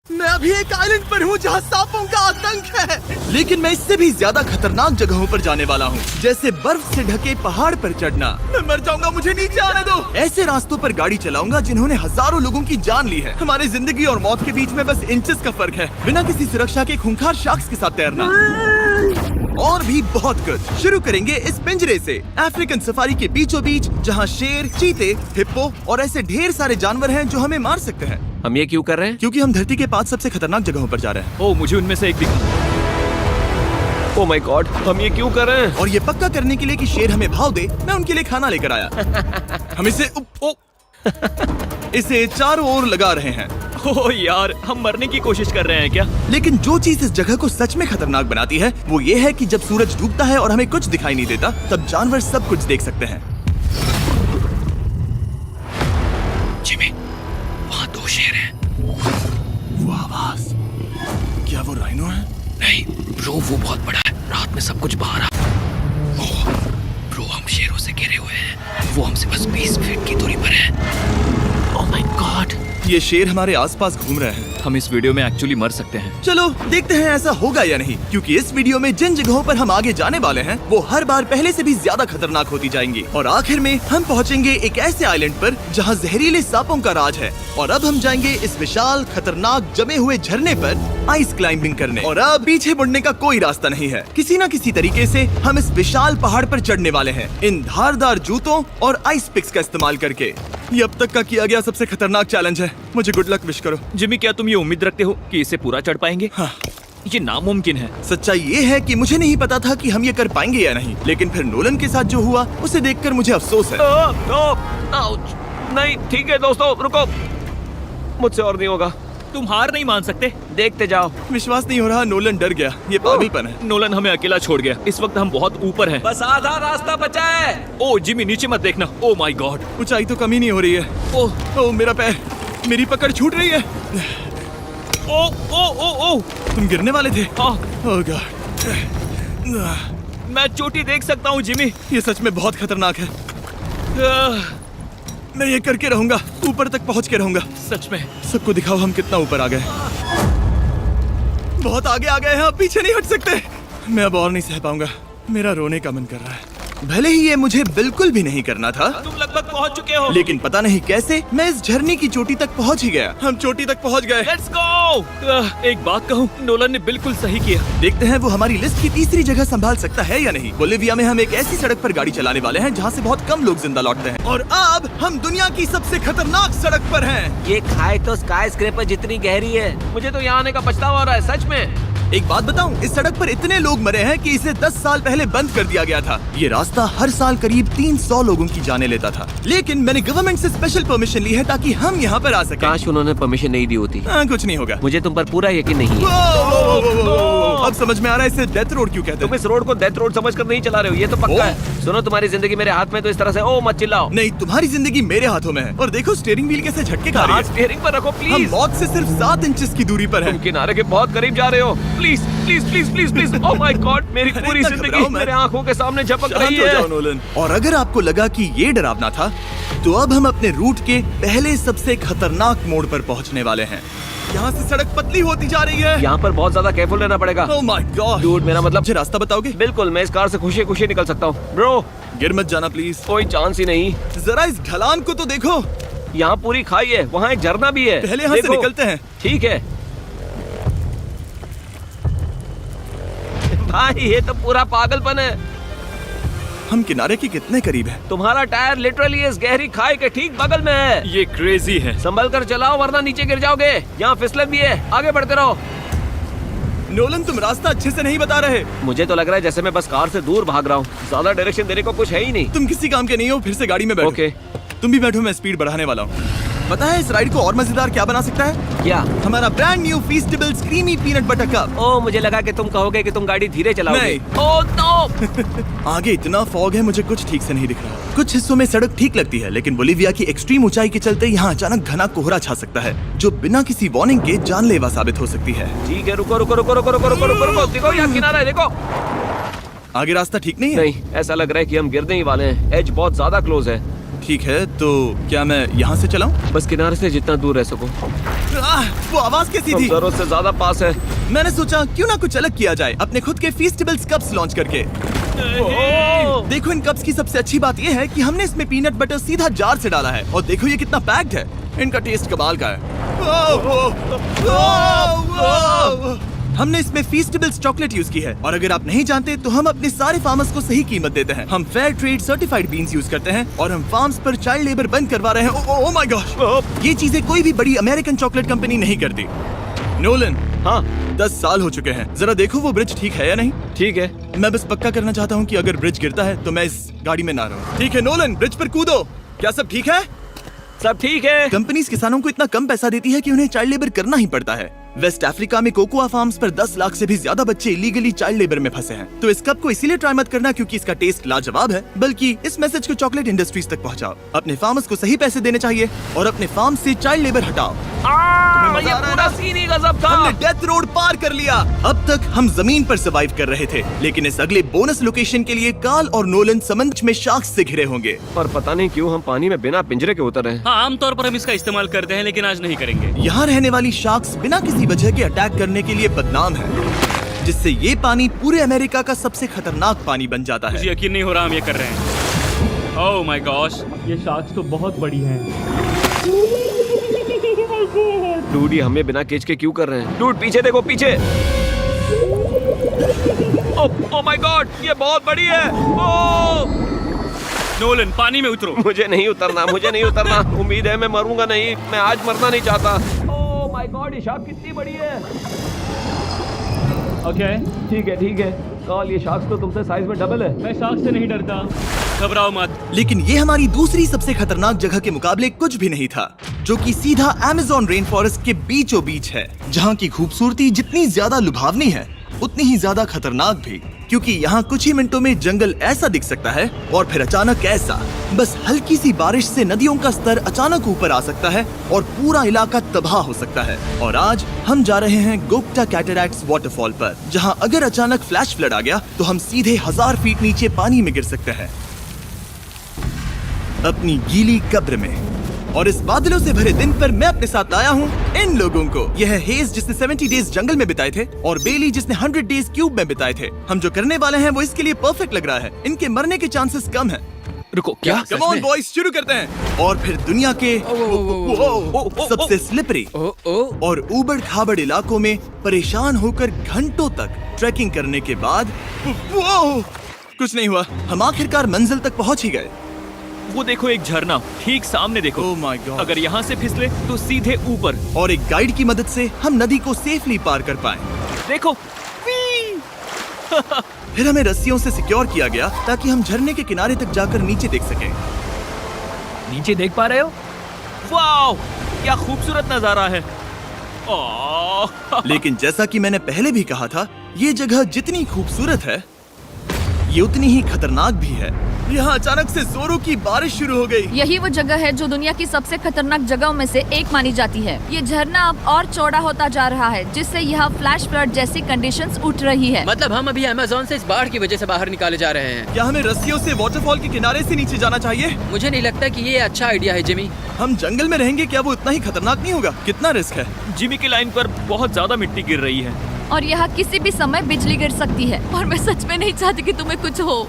मैं अभी एक आइलैंड पर हूँ जहाँ सांपों का आतंक है, लेकिन मैं इससे भी ज्यादा खतरनाक जगहों पर जाने वाला हूँ, जैसे बर्फ से ढके पहाड़ पर चढ़ना। मैं मर जाऊंगा, मुझे नीचे आने दो। ऐसे रास्तों पर गाड़ी चलाऊंगा जिन्होंने हजारों लोगों की जान ली है। हमारी जिंदगी और मौत के बीच में बस इंचेस का फर्क है। बिना किसी सुरक्षा के खूंखार शार्क्स के साथ तैरना और भी बहुत कुछ। शुरू करेंगे इस पिंजरे से, अफ्रीकन सफारी के बीचों बीच, जहाँ शेर, चीते, हिप्पो और ऐसे ढेर सारे जानवर हैं जो हमें मार सकते हैं। हम ये क्यों कर रहे हैं? क्योंकि हम धरती के 5 सबसे खतरनाक जगहों पर जा रहे हैं। ओह, मुझे उनमें से एक दिखा। ओह माय गॉड, हम ये क्यों कर रहे हैं? और ये पक्का करने के लिए कि शेर हमें भाव दे, मैं उनके लिए खाना लेकर आया। हम इसे चारों ओर लगा रहे हैं। ओह यार, हम मरने की कोशिश कर रहे हैं क्या? लेकिन जो चीज इस जगह को सच में खतरनाक बनाती है वो ये है कि जब सूरज डूबता है और हमें कुछ दिखाई नहीं देता, तब जानवर सब कुछ देख सकते हैं। जिमी, वहाँ 2 शेर हैं। वो आवाज, क्या वो राइनो है? नहीं ब्रो, वो बहुत बड़ा है। रात में सब कुछ बाहर आ। ओह ब्रो, हम शेरों से घिरे हुए हैं। वो हमसे बस 20 फीट की दूरी पर है। ओह माय गॉड, ये शेर हमारे आसपास घूम रहे हैं। हम इस वीडियो में एक्चुअली मर सकते हैं। चलो देखते हैं ऐसा होगा या नहीं, क्योंकि इस वीडियो में जिन जगहों पर हम आगे जाने वाले हैं वो हर बार पहले से भी ज्यादा खतरनाक होती जाएंगी। और आखिर में हम पहुंचेंगे एक ऐसे आइलैंड पर जहां जहरीले सांपों का राज है। और अब हम जाएंगे इस विशाल खतरनाक जमे हुए झरने पर आइस क्लाइंबिंग करने। और अब पीछे मुड़ने का कोई रास्ता नहीं है। किसी न किसी तरीके से हम इस विशाल पहाड़ पर चढ़ने वाले हैं, इन धारदार जूतों और आइस पिक्स का इस्तेमाल करके। ये अब तक का किया गया सबसे खतरनाक चैलेंज है। मुझे गुड लक विश करो। जिमी, क्या तुम ये उम्मीद रखते हो कि इसे पूरा चढ़ पाएंगे? हाँ। ये नामुमकिन है। सच्चाई ये है कि मुझे नहीं पता था कि हम ये कर पाएंगे या नहीं, लेकिन फिर नोलन के साथ जो हुआ उसे देखकर मुझे अफसोस है। नहीं ठीक है दोस्तों, रुको, मुझसे और नहीं होगा। तुम हार नहीं मान सकते, देखते जाओ। विश्वास नहीं हो रहा, नोलन डर गया। ये पागलपन है। नोलन हमें अकेला छोड़ गया। इस वक्त हम बहुत ऊपर हैं। बस आधा रास्ता बचा है। ओह जिमी, नीचे मत देखना। ओह माय गॉड, ऊंचाई तो कमी नहीं हो रही है। ओह मेरा पैर, मेरी पकड़ छूट रही है। ओह तुम गिरने वाले थे। हाँ। ओह गॉड, मैं चोटी देख सकता हूँ जिमी। ये सच में बहुत खतरनाक है। मैं ये करके रहूंगा, ऊपर तक पहुंच के रहूंगा। सच में। सबको दिखाओ हम कितना ऊपर आ गए। बहुत आगे आ गए हैं, अब पीछे नहीं हट सकते। मैं अब और नहीं सह पाऊंगा, मेरा रोने का मन कर रहा है। भले ही ये मुझे बिल्कुल भी नहीं करना था। तुम लगभग पहुंच चुके हो, लेकिन पता नहीं कैसे मैं इस झरने की चोटी तक पहुंच ही गया। हम चोटी तक पहुंच गए। Let's go. एक बात कहूँ, नोलन ने बिल्कुल सही किया। देखते हैं वो हमारी लिस्ट की तीसरी जगह संभाल सकता है या नहीं। बोलिविया में हम एक ऐसी सड़क पर गाड़ी चलाने वाले हैं जहाँ से बहुत कम लोग जिंदा लौटते हैं। और अब हम दुनिया की सबसे खतरनाक सड़क पर हैं। ये खाई तो स्काई स्क्रैपर जितनी गहरी है। मुझे तो यहाँ आने का पछतावा हो रहा है, सच में। एक बात बताऊं, इस सड़क पर इतने लोग मरे हैं कि इसे 10 साल पहले बंद कर दिया गया था। ये रास्ता हर साल करीब 300 लोगों की जाने लेता था, लेकिन मैंने गवर्नमेंट से स्पेशल परमिशन ली है ताकि हम यहाँ पर आ सकें। काश उन्होंने परमिशन नहीं दी होती। कुछ नहीं होगा। मुझे तुम पर पूरा यकीन नहीं है। अब समझ में आ रहा है इसे डेथ रोड क्यों कहते तुम हैं। इस रोड को डेथ रोड समझकर नहीं चला रहे हो, ये तो पक्का है। सुनो, तुम्हारी जिंदगी मेरे हाथ में, तो इस तरह से ओ मत चिल्लाओ। नहीं, तुम्हारी जिंदगी मेरे हाथों में है। और देखो स्टीयरिंग व्हील कैसे झटके खा रही है। स्टीयरिंग पर रखो हम प्लीज। मौत से सिर्फ 7 इंचेस की दूरी पर तुम हैं। किनारे के बहुत करीब जा रहे हो। Please please please please please. Oh my God, मेरी अरे पूरी इतना घबराओ जिंदगी मत। मेरे आंखों के सामने झपक शांत रही हो जाओ है। नोलन। और अगर आपको लगा कि ये डरावना था, तो अब हम अपने रूट के पहले सबसे खतरनाक मोड़ पर पहुंचने वाले हैं। यहाँ से सड़क पतली होती जा रही है। यहाँ पर बहुत ज्यादा केयरफुल रहना पड़ेगा। Oh my God. डूड, मेरा मतलब। मुझे रास्ता बताओगे? बिल्कुल, मैं इस कार से खुशी खुशी निकल सकता हूँ। ब्रो, गिर मत जाना प्लीज। कोई चांस ही नहीं। जरा इस ढलान को तो देखो। यहाँ पूरी खाई है, वहाँ एक झरना भी है। पहले यहाँ से देखो। निकलते हैं। ठीक है भाई, ये तो पूरा पागलपन है। हम किनारे के कितने करीब हैं? तुम्हारा टायर लिटरली इस गहरी खाई के ठीक बगल में है। ये क्रेजी है। संभल कर चलाओ वरना नीचे गिर जाओगे। यहाँ फिसलन भी है, आगे बढ़ते रहो। नोलन, तुम रास्ता अच्छे से नहीं बता रहे। मुझे तो लग रहा है जैसे मैं बस कार से दूर भाग रहा हूँ। ज्यादा डायरेक्शन देने को कुछ है ही नहीं। तुम किसी काम के नहीं हो, फिर से गाड़ी में बैठो। ओके। तुम भी बैठो, मैं स्पीड बढ़ाने वाला हूँ। पता है इस राइड को और मजेदार क्या बना सकता है? क्या? हमारा brand new Feastables creamy peanut butter cup. ओ, मुझे लगा कि तुम कहोगे कि तुम गाड़ी धीरे चलाओगे। नहीं। Oh no. आगे इतना फॉग है, मुझे कुछ ठीक से नहीं दिख रहा। कुछ हिस्सों में सड़क ठीक लगती है, लेकिन बोलिविया की एक्सट्रीम ऊंचाई के चलते यहाँ अचानक घना कोहरा छा सकता है, जो बिना किसी वार्निंग के जानलेवा साबित हो सकती है। ठीक है, रुको रुको रुको रुको रुको रुको रुको रुको। देखो यहाँ किनारा है, देखो। आगे रास्ता ठीक नहीं है। नहीं, ऐसा लग रहा है कि हम गिरने ही वाले हैं। एज बहुत ज्यादा क्लोज है। ठीक है, तो क्या मैं यहाँ से चलाऊं? बस किनारे से जितना दूर रह सको। वो आवाज कैसी हम थी? जरूरत से ज्यादा पास है। मैंने सोचा क्यों ना कुछ अलग किया जाए, अपने खुद के फीस्टेबल्स कप्स लॉन्च करके। देखो, इन कप्स की सबसे अच्छी बात ये है कि हमने इसमें पीनट बटर सीधा जार से डाला है, और देखो ये कितना पैक्ड है। इनका टेस्ट कमाल का है। हमने इसमें फीस्टेबल्स चॉकलेट यूज की है, और अगर आप नहीं जानते तो हम अपने सारे फार्मर्स को सही कीमत देते हैं। हम fair trade certified beans use करते हैं, और हम फार्म्स पर चाइल्ड लेबर बंद करवा रहे हैं। ओह माय गॉश, ये चीजें कोई भी बड़ी अमेरिकन चॉकलेट कंपनी नहीं करती। नोलन, हाँ 10 साल हो चुके हैं, जरा देखो वो ब्रिज ठीक है या नहीं। ठीक है। मैं बस पक्का करना चाहता हूँ कि अगर ब्रिज गिरता है तो मैं इस गाड़ी में ना रहूं। ठीक है नोलन, ब्रिज पर कूदो। क्या सब ठीक है? सब ठीक है। कंपनीज किसानों को इतना कम पैसा देती है कि उन्हें चाइल्ड लेबर करना ही पड़ता है। वेस्ट अफ्रीका में कोकोआ फार्म्स पर 10 लाख से भी ज्यादा बच्चे इलीगली चाइल्ड लेबर में फंसे हैं। तो इस कप को इसीलिए ट्राई मत करना क्योंकि इसका टेस्ट लाजवाब है, बल्कि इस मैसेज को चॉकलेट इंडस्ट्रीज तक पहुंचाओ। अपने फार्मर्स को सही पैसे देने चाहिए और अपने फार्म से चाइल्ड लेबर हटाओ। ये मजा आ रहा है पूरा ना? सीन ही गजब था। हमने डेथ रोड पार कर लिया। अब तक हम जमीन पर सर्वाइव कर रहे थे, लेकिन इस अगले बोनस लोकेशन के लिए कार्ल और नोलन समुद्र में शार्क्स से घिरे होंगे। और पता नहीं क्यों हम पानी में बिना पिंजरे के उतर रहे हैं। हाँ, आमतौर पर हम इसका इस्तेमाल करते हैं, लेकिन आज नहीं करेंगे। यहाँ रहने वाली शार्क्स बिना किसी वजह के अटैक करने के लिए बदनाम है, जिससे ये पानी पूरे अमेरिका का सबसे खतरनाक पानी बन जाता मुझे है। यकीन नहीं हो रहा हम ये कर रहे हैं। ओह माय गॉश, ये शार्क्स तो बहुत बड़ी हैं। डूड, ये हमें बिना केज के क्यों कर रहे हैं? डूड पीछे देखो, पीछे। ओह माय गॉड, ये बहुत बड़ी है। ओह नोलन, पानी में उतरो। मुझे नहीं उतरना, मुझे नहीं उतरना। उम्मीद है मैं मरूंगा नहीं। मैं आज मरना नहीं चाहता। ओह माय गॉड, ये शार्क कितनी बड़ी है। ओके, ठीक है ठीक है। कार्ल, ये शार्क तो तुमसे साइज में डबल है। मैं शार्क से नहीं डरता, घबराओ मत। लेकिन ये हमारी दूसरी सबसे खतरनाक जगह के मुकाबले कुछ भी नहीं था, जो कि सीधा अमेज़न रेन फॉरेस्ट के बीचों बीच है, जहाँ की खूबसूरती जितनी ज्यादा लुभावनी है उतनी ही ज्यादा खतरनाक भी, क्योंकि यहाँ कुछ ही मिनटों में जंगल ऐसा दिख सकता है और फिर अचानक ऐसा। बस हल्की सी बारिश से नदियों का स्तर अचानक ऊपर आ सकता है और पूरा इलाका तबाह हो सकता है। और आज हम जा रहे हैं गोक्टा कैटरैक्ट्स वाटरफॉल पर, जहाँ अगर अचानक फ्लैश फ्लड आ गया तो हम सीधे 1000 फीट नीचे पानी में गिर सकते हैं, अपनी गीली कब्र में। और इस बादलों से भरे दिन पर मैं अपने साथ लाया हूँ इन लोगों को। यह है हेज, जिसने 70 डेज जंगल में बिताए थे, और बेली, जिसने 100 डेज क्यूब में बिताए थे। हम जो करने वाले हैं वो इसके लिए परफेक्ट लग रहा है। इनके मरने के चांसेस कम हैं। रुको, क्या? कम ऑन बॉयज, शुरू करते हैं। और फिर दुनिया के सबसे स्लिपरी और ऊबड़ खाबड़ इलाकों में परेशान होकर घंटों तक ट्रैकिंग करने के बाद कुछ नहीं हुआ। हम आखिरकार मंजिल तक पहुंच ही गए। वो देखो, एक झरना ठीक सामने देखो। Oh my God. अगर यहाँ से फिसले तो सीधे ऊपर। और एक गाइड की मदद से हम नदी को सेफली पार कर पाए। देखो। फिर हमें रस्सियों से सिक्योर किया गया ताकि हम झरने के किनारे तक जाकर नीचे देख सकें। नीचे देख पा रहे हो? वाओ, क्या खूबसूरत नजारा है। लेकिन जैसा कि मैंने पहले भी कहा था, ये जगह जितनी खूबसूरत है ये उतनी ही खतरनाक भी है। यहाँ अचानक से जोरों की बारिश शुरू हो गई। यही वो जगह है जो दुनिया की सबसे खतरनाक जगहों में से एक मानी जाती है। ये झरना अब और चौड़ा होता जा रहा है, जिससे यहाँ फ्लैश फ्लड जैसी कंडीशंस उठ रही है। मतलब हम अभी अमेज़न से इस बाढ़ की वजह से बाहर निकाले जा रहे हैं। क्या हमें रस्सियों से वाटरफॉल के किनारे से नीचे जाना चाहिए? मुझे नहीं लगता कि ये अच्छा आइडिया है जिमी। हम जंगल में रहेंगे, क्या वो उतना ही खतरनाक नहीं होगा? कितना रिस्क है? जिमी की लाइन पर बहुत ज्यादा मिट्टी गिर रही है। और यहाँ किसी भी समय बिजली गिर सकती है, और मैं सच में नहीं चाहती कि तुम्हें कुछ हो।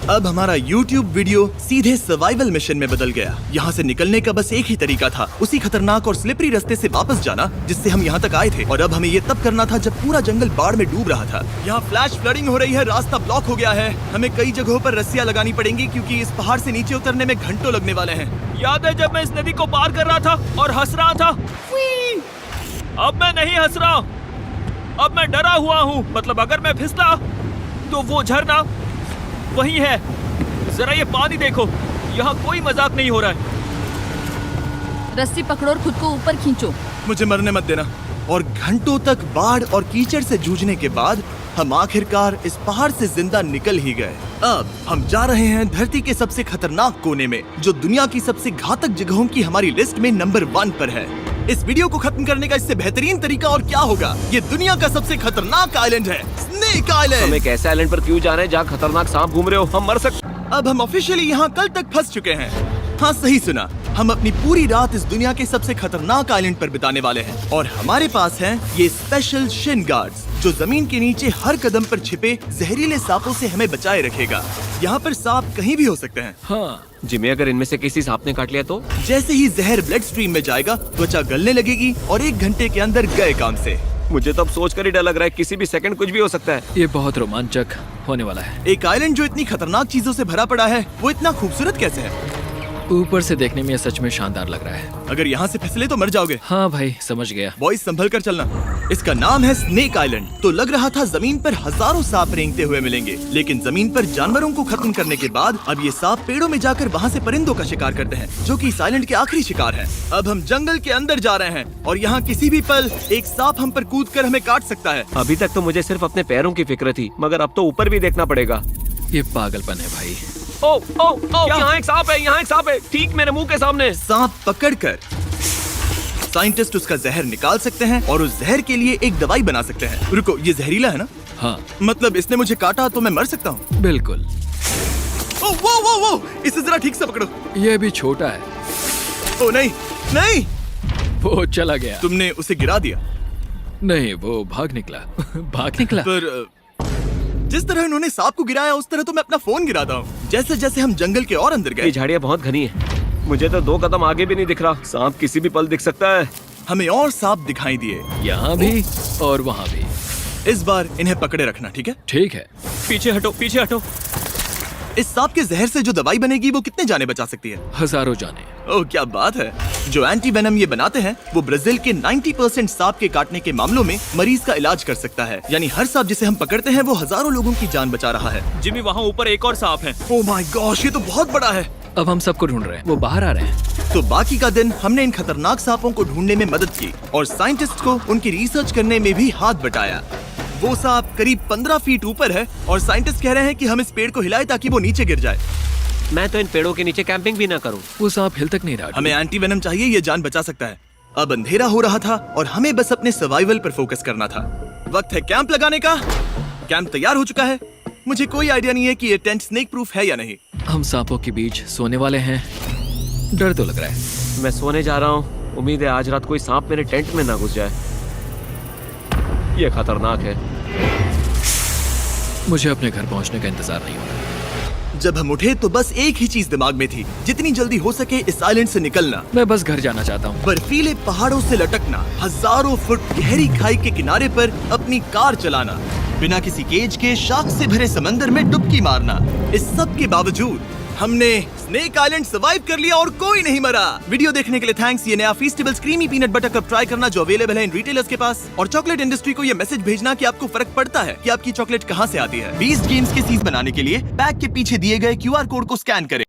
अब हमारा YouTube वीडियो सीधे सर्वाइवल मिशन में बदल गया। यहाँ से निकलने का बस एक ही तरीका था, उसी खतरनाक और स्लिपरी रास्ते से वापस जाना जिससे हम यहाँ तक आए थे। और अब हमें ये तब करना था जब पूरा जंगल बाढ़ में डूब रहा था। यहाँ फ्लैश फ्लडिंग हो रही है, रास्ता ब्लॉक हो गया है। हमें कई जगहों पर रस्सियाँ लगानी पड़ेंगी क्योंकि इस पहाड़ से नीचे उतरने में घंटों लगने वाले हैं। याद है जब मैं इस नदी को पार कर रहा था और हंस रहा था? अब मैं नहीं हंस रहा, अब मैं डरा हुआ हूँ। मतलब अगर मैं फिसला तो वो झरना वही है। जरा ये पानी देखो, यहाँ कोई मजाक नहीं हो रहा है। रस्सी पकड़ो और खुद को ऊपर खींचो। मुझे मरने मत देना। और घंटों तक बाढ़ और कीचड़ से जूझने के बाद हम आखिरकार इस पहाड़ से जिंदा निकल ही गए। अब हम जा रहे हैं धरती के सबसे खतरनाक कोने में, जो दुनिया की सबसे घातक जगहों की हमारी लिस्ट में नंबर 1 पर है। इस वीडियो को खत्म करने का इससे बेहतरीन तरीका और क्या होगा? ये दुनिया का सबसे खतरनाक आइलैंड है, स्नेक आइलैंड। हम एक ऐसे आइलैंड पर क्यों जा रहे हैं जहाँ खतरनाक सांप घूम रहे हो? हम मर सकते। अब हम ऑफिशियली यहाँ कल तक फंस चुके हैं। हाँ, सही सुना। हम अपनी पूरी रात इस दुनिया के सबसे खतरनाक आइलैंड पर बिताने वाले हैं और हमारे पास हैं ये स्पेशल शिन गार्ड्स जो जमीन के नीचे हर कदम पर छिपे जहरीले सांपों से हमें बचाए रखेगा। यहाँ पर सांप कहीं भी हो सकते हैं। हाँ, जिमी, अगर इनमें से किसी सांप ने काट लिया तो? जैसे ही जहर ब्लड स्ट्रीम में जाएगा, त्वचा गलने लगेगी और 1 घंटे के अंदर गए काम से। मुझे तो अब सोच कर ही डर लग रहा है, किसी भी सेकंड कुछ भी हो सकता है। ये बहुत रोमांचक होने वाला है। एक आइलैंड जो इतनी खतरनाक चीजों से भरा पड़ा है, वो इतना खूबसूरत कैसे है? ऊपर से देखने में ये सच में शानदार लग रहा है। अगर यहाँ से फिसले तो मर जाओगे। हाँ भाई, समझ गया। बॉयज, संभल कर चलना। इसका नाम है स्नेक आइलैंड। तो लग रहा था जमीन पर हजारों सांप रेंगते हुए मिलेंगे, लेकिन जमीन पर जानवरों को खत्म करने के बाद अब ये सांप पेड़ों में जाकर वहाँ से परिंदों का शिकार करते हैं, जो कि इस आइलैंड के आखिरी शिकार हैं। अब हम जंगल के अंदर जा रहे हैं और यहाँ किसी भी पल एक सांप हम पर कूद कर हमें काट सकता है। अभी तक तो मुझे सिर्फ अपने पैरों की फिक्र थी, मगर अब तो ऊपर भी देखना पड़ेगा। ये पागलपन है भाई। ओ ओ ओ, यहाँ एक सांप है, यहाँ एक सांप है, ठीक मेरे मुंह के सामने। सांप पकड़कर साइंटिस्ट उसका जहर निकाल सकते हैं और उस जहर के लिए एक दवाई बना सकते हैं। रुको, ये जहरीला है ना? हाँ, मतलब इसने मुझे काटा तो मैं मर सकता हूँ? बिल्कुल। ओ वो वो वो, इसे जरा ठीक से पकड़ो। ये भी छोटा है। ओ नहीं नहीं, वो चला गया। तुमने उसे गिरा दिया। नहीं, वो भाग निकला। भाग निकला। पर जिस तरह उन्होंने सांप को गिराया, उस तरह तो मैं अपना फोन गिराता हूँ। जैसे जैसे हम जंगल के और अंदर ये गए, झाड़ियाँ बहुत घनी है, मुझे तो 2 कदम आगे भी नहीं दिख रहा। सांप किसी भी पल दिख सकता है। हमें और सांप दिखाई दिए। यहाँ भी और वहाँ भी। इस बार इन्हें पकड़े रखना, ठीक है? ठीक है। पीछे हटो, पीछे हटो। इस सांप के जहर से जो दवाई बनेगी वो कितने जाने बचा सकती है? हजारों जाने। ओह, क्या बात है। जो एंटी वेनम ये बनाते हैं वो ब्राजील के 90% सांप के काटने के मामलों में मरीज का इलाज कर सकता है। यानी हर सांप जिसे हम पकड़ते हैं वो हजारों लोगों की जान बचा रहा है। जिमी, वहाँ ऊपर एक और सांप है। ओह माय गॉश, ये तो बहुत बड़ा है। अब हम सबको ढूंढ रहे हैं। वो बाहर आ रहे हैं। तो बाकी का दिन हमने इन खतरनाक सांपों को ढूंढने में मदद की और साइंटिस्ट को उनकी रिसर्च करने में भी हाथ बटाया। वो सांप करीब 15 फीट ऊपर है और साइंटिस्ट कह रहे हैं कि हम इस पेड़ को हिलाएं ताकि वो नीचे गिर जाए। मैं तो इन पेड़ों के नीचे कैंपिंग भी ना करूं। वो सांप हिल तक नहीं रहा। हमें एंटी वेनम चाहिए, ये जान बचा सकता है। अब अंधेरा हो रहा था और हमें बस अपने सर्वाइवल पर फोकस करना था। वक्त है कैंप लगाने का। कैंप तैयार हो चुका है। मुझे कोई आइडिया नहीं है कि ये टेंट स्नेक प्रूफ है या नहीं। हम सांपों के बीच सोने वाले हैं। डर तो लग रहा है। मैं सोने जा रहा हूँ। उम्मीद है आज रात कोई सांप मेरे टेंट में ना घुस जाए। ये खतरनाक है। मुझे अपने घर पहुंचने का इंतजार नहीं हो रहा। जब हम उठे तो बस एक ही चीज दिमाग में थी, जितनी जल्दी हो सके इस आइलैंड से निकलना। मैं बस घर जाना चाहता हूँ। बर्फीले पहाड़ों से लटकना, हजारों फुट गहरी खाई के किनारे पर अपनी कार चलाना, बिना किसी केज के शाख से भरे समंदर में डुबकी मारना। इस सब के बावजूद हमने स्नेक आइलैंड सर्वाइव कर लिया और कोई नहीं मरा। वीडियो देखने के लिए थैंक्स। ये नया Feastables creamy peanut butter cup try करना जो अवेलेबल है इन रिटेलर्स के पास, और चॉकलेट इंडस्ट्री को ये मैसेज भेजना कि आपको फर्क पड़ता है कि आपकी चॉकलेट कहाँ से आती है। बीस्ट गेम्स के सीज बनाने के लिए पैक के पीछे दिए गए QR कोड को स्कैन करें।